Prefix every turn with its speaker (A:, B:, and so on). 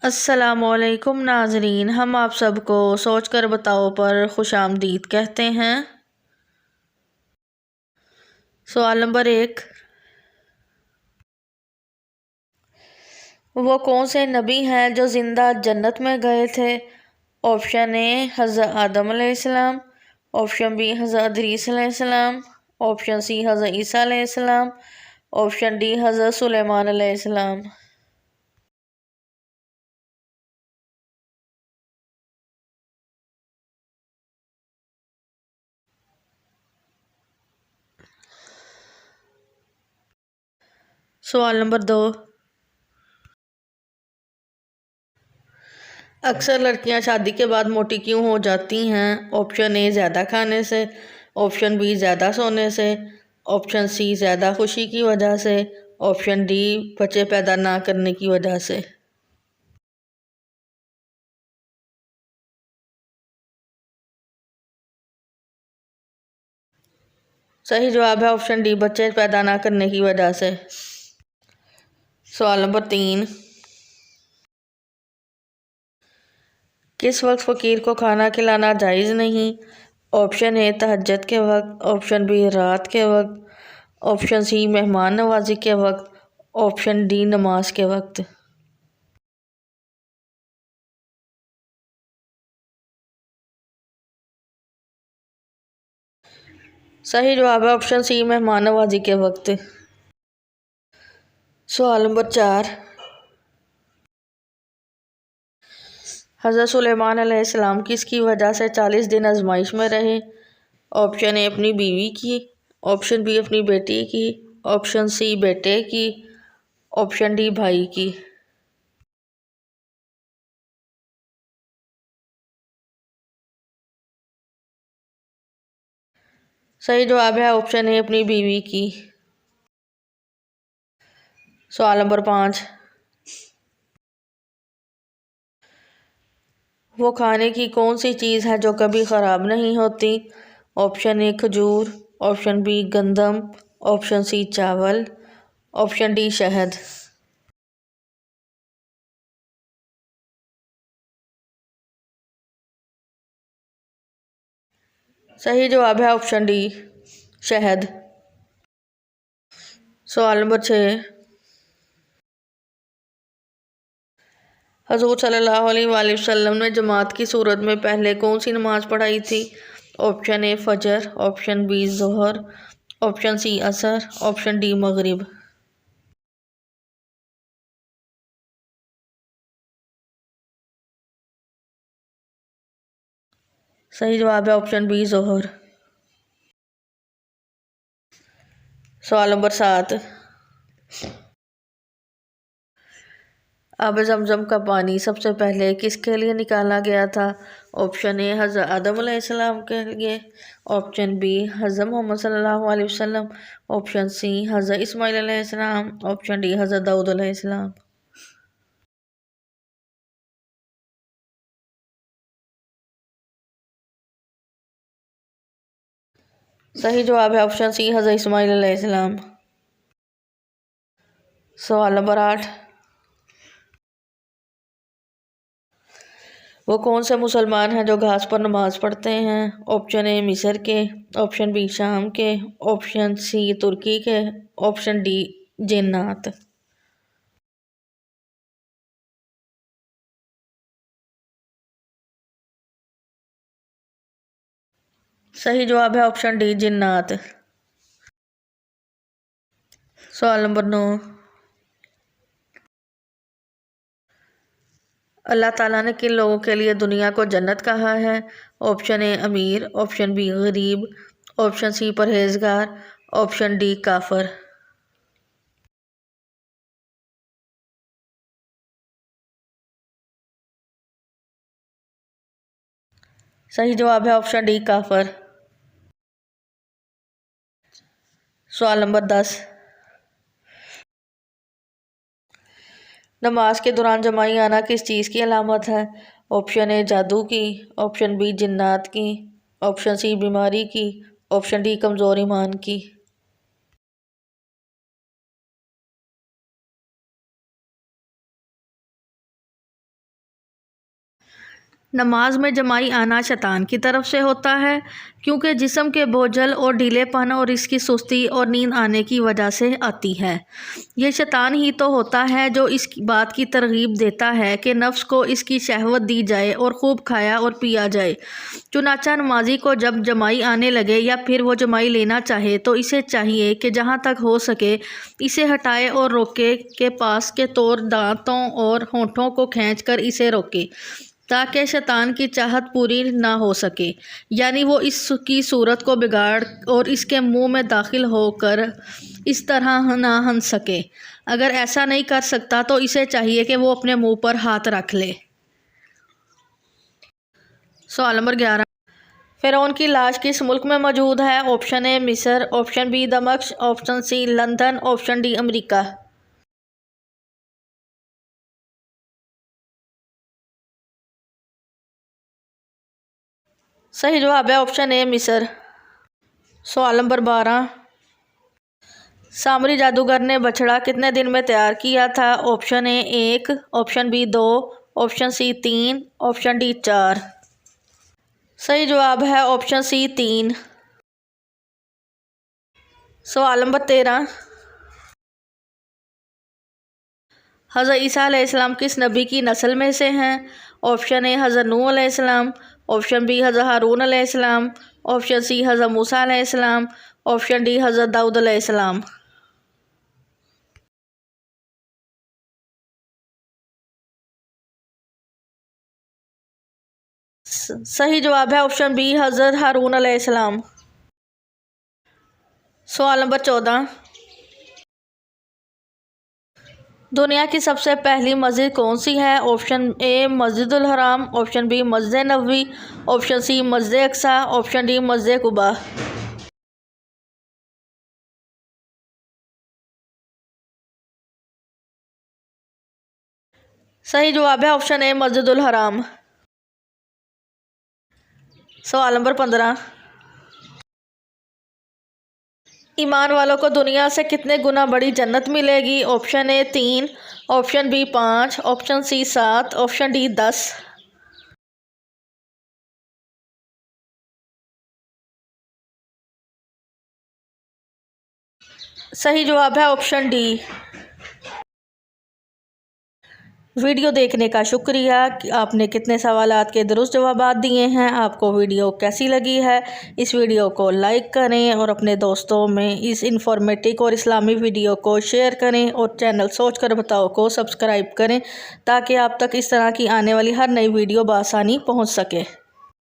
A: अस्सलामुअलैकुम नाजरीन, हम आप सबको सोच कर बताओ पर खुशामदीद कहते हैं। सवाल नंबर 1, वो कौन से नबी हैं जो ज़िंदा जन्नत में गए थे? ऑप्शन ए हज़रत आदम अलैहिस्सलाम, ऑप्शन बी हज़रत इदरीस अलैहिस्सलाम, ऑप्शन सी हज़रत ईसा अलैहिस्सलाम, ऑप्शन डी हज़रत सुलेमान अलैहिस्सलाम। सवाल नंबर 2, अक्सर लड़कियां शादी के बाद मोटी क्यों हो जाती हैं? ऑप्शन ए ज़्यादा खाने से, ऑप्शन बी ज़्यादा सोने से, ऑप्शन सी ज़्यादा खुशी की वजह से, ऑप्शन डी बच्चे पैदा ना करने की वजह से। सही जवाब है ऑप्शन डी, बच्चे पैदा ना करने की वजह से। सवाल नंबर 3, किस वक्त फ़कीर को खाना खिलाना जायज़ नहीं? ऑप्शन ए तहज्जुद के वक्त, ऑप्शन बी रात के वक्त, ऑप्शन सी मेहमान नवाजी के वक्त, ऑप्शन डी नमाज के वक्त। सही जवाब है ऑप्शन सी, मेहमान नवाजी के वक्त। सवाल नंबर 4, हज़रत सुलेमान अलैहिस्सलाम किसकी वजह से 40 दिन आजमाइश में रहे? ऑप्शन ए अपनी बीवी की, ऑप्शन बी अपनी बेटी की, ऑप्शन सी बेटे की, ऑप्शन डी भाई की। सही जवाब है ऑप्शन ए अपनी बीवी की। सवाल नंबर 5, वो खाने की कौन सी चीज़ है जो कभी ख़राब नहीं होती? ऑप्शन ए खजूर, ऑप्शन बी गंदम, ऑप्शन सी चावल, ऑप्शन डी शहद। सही जवाब है ऑप्शन डी शहद। सवाल नंबर 6, हज़रत सल्लल्लाहु अलैहि वसल्लम ने जमात की सूरत में पहले कौन सी नमाज़ पढ़ाई थी? ऑप्शन ए फजर, ऑप्शन बी ज़ोहर, ऑप्शन सी असर, ऑप्शन डी मगरिब। सही जवाब है ऑप्शन बी ज़ोहर। सवाल नंबर 7, आब ज़मज़म का पानी सबसे पहले किसके लिए निकाला गया था? ऑप्शन ए हज़रत आदम अलैहिस्सलाम के लिए, ऑप्शन बी हज़रत मोहम्मद सल्लल्लाहु अलैहि वसल्लम, ऑप्शन सी हज़रत इस्माइल अलैहिस्सलाम, ऑप्शन डी हज़रत दाऊद अलैहिस्सलाम। सही जवाब है ऑप्शन सी हज़रत इस्माइल अलैहिस्सलाम। सवाल नंबर 8, वो कौन से मुसलमान हैं जो घास पर नमाज पढ़ते हैं? ऑप्शन ए मिस्र के, ऑप्शन बी शाम के, ऑप्शन सी तुर्की के, ऑप्शन डी जिन्नात। सही जवाब है ऑप्शन डी जिन्नात। सवाल नंबर 9, अल्लाह ताला ने किन लोगों के लिए दुनिया को जन्नत कहा है? ऑप्शन ए अमीर, ऑप्शन बी गरीब, ऑप्शन सी परहेजगार, ऑप्शन डी काफर। सही जवाब है ऑप्शन डी काफर। सवाल नंबर 10, नमाज के दौरान जमाई आना किस चीज़ की अलामत है? ऑप्शन ए जादू की, ऑप्शन बी जिन्नात की, ऑप्शन सी बीमारी की, ऑप्शन डी कमज़ोर ईमान की। नमाज में जमाई आना शैतान की तरफ से होता है, क्योंकि जिस्म के बोझल और ढीलेपन और इसकी सुस्ती और नींद आने की वजह से आती है। ये शैतान ही तो होता है जो इस बात की तरगीब देता है कि नफ्स को इसकी शहवत दी जाए और खूब खाया और पिया जाए। चुनाचा नमाजी को जब जमाई आने लगे या फिर वो जमाई लेना चाहे तो इसे चाहिए कि जहाँ तक हो सके इसे हटाए और रोके के पास के तौर दांतों और होंठों को खींचकर इसे रोके, ताकि शैतान की चाहत पूरी ना हो सके, यानी वो इसकी सूरत को बिगाड़ और इसके मुंह में दाखिल होकर इस तरह ना हंस सके। अगर ऐसा नहीं कर सकता तो इसे चाहिए कि वो अपने मुंह पर हाथ रख ले। सवाल नंबर 11, फ़िरौन की लाश किस मुल्क में मौजूद है? ऑप्शन ए मिस्र, ऑप्शन बी दमिश्क, option C London, option D America. सही जवाब है ऑप्शन ए मिस्र। सवाल नंबर 12, सामरी जादूगर ने बछड़ा कितने दिन में तैयार किया था? Option A 1, option B 2, option C 3, option D 4। सही जवाब है ऑप्शन सी 3। सवाल नंबर 13, हज़रत ईसा अलैहिस्सलाम किस नबी की नस्ल में से हैं? ऑप्शन ए हज़रत नूह अलैहिस्सलाम, ऑप्शन बी हज़रत हारून अलैहिस्सलाम, ऑप्शन सी हज़रत मूसा अलैहिस्सलाम, ऑप्शन डी हज़रत दाऊद अलैहिस्सलाम। सही जवाब है ऑप्शन बी हज़रत हारून अलैहिस्सलाम। सवाल नंबर 14, दुनिया की सबसे पहली मस्जिद कौन सी है? ऑप्शन ए मस्जिदुल हराम, ऑप्शन बी मस्जिद नबवी, ऑप्शन सी मस्जिद अक्सा, ऑप्शन डी मस्जिद कुबा। सही जवाब है ऑप्शन ए मस्जिदुल हराम। सवाल नंबर 15, ईमान वालों को दुनिया से कितने गुना बड़ी जन्नत मिलेगी? Option A 3, option B 5, option C 7, option D 10। सही जवाब है ऑप्शन डी। वीडियो देखने का शुक्रिया। आपने कितने सवालात के दुरुस्त जवाब दिए हैं। आपको वीडियो कैसी लगी है? इस वीडियो को लाइक करें और अपने दोस्तों में इस इंफॉर्मेटिव और इस्लामी वीडियो को शेयर करें और चैनल सोच कर बताओ को सब्सक्राइब करें, ताकि आप तक इस तरह की आने वाली हर नई वीडियो बआसानी पहुंच सके।